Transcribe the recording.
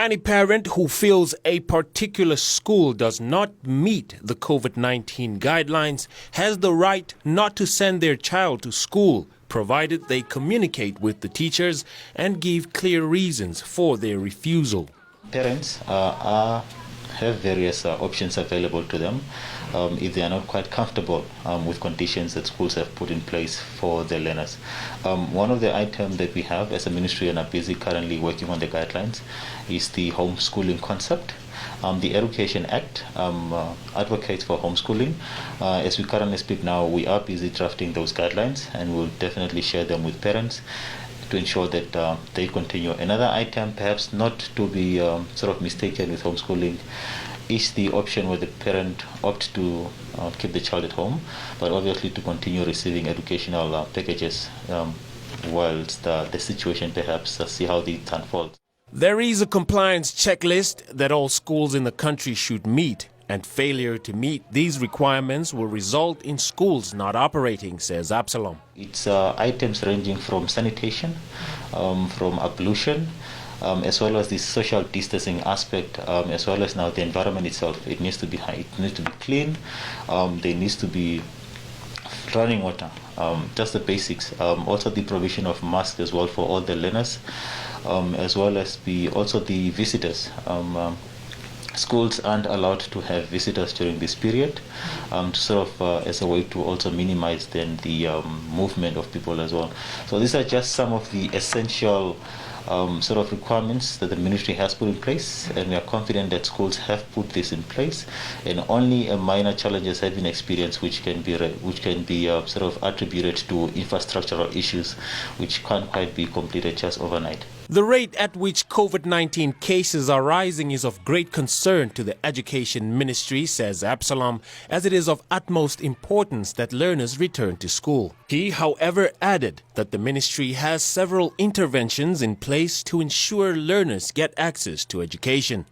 Any parent who feels a particular school does not meet the COVID-19 guidelines has the right not to send their child to school, provided they communicate with the teachers and give clear reasons for their refusal. Parents have various options available to them if they are not quite comfortable with conditions that schools have put in place for their learners. One of the items that we have as a ministry and are busy currently working on the guidelines is the homeschooling concept. The Education Act advocates for homeschooling. As we currently speak now, we are busy drafting those guidelines and we'll definitely share them with parents to ensure that they continue. Another item, perhaps not to be sort of mistaken with homeschooling, is the option where the parent opts to keep the child at home, but obviously to continue receiving educational packages whilst the situation perhaps see how it unfolds. There is a compliance checklist that all schools in the country should meet, and failure to meet these requirements will result in schools not operating, says Absalom. It's items ranging from sanitation, from ablution, as well as the social distancing aspect, as well as now the environment itself. It needs to be high, it needs to be clean, there needs to be running water, just the basics. Also the provision of masks as well for all the learners, as well as also the visitors. Schools aren't allowed to have visitors during this period, to sort of as a way to also minimize then the movement of people as well. So these are just some of the essential sort of requirements that the ministry has put in place, and we are confident that schools have put this in place, and only minor challenges have been experienced which can be sort of attributed to infrastructural issues which can't quite be completed just overnight. The rate at which COVID-19 cases are rising is of great concern to the Education Ministry, says Absalom, as it is of utmost importance that learners return to school. He, however, added that the ministry has several interventions in place to ensure learners get access to education.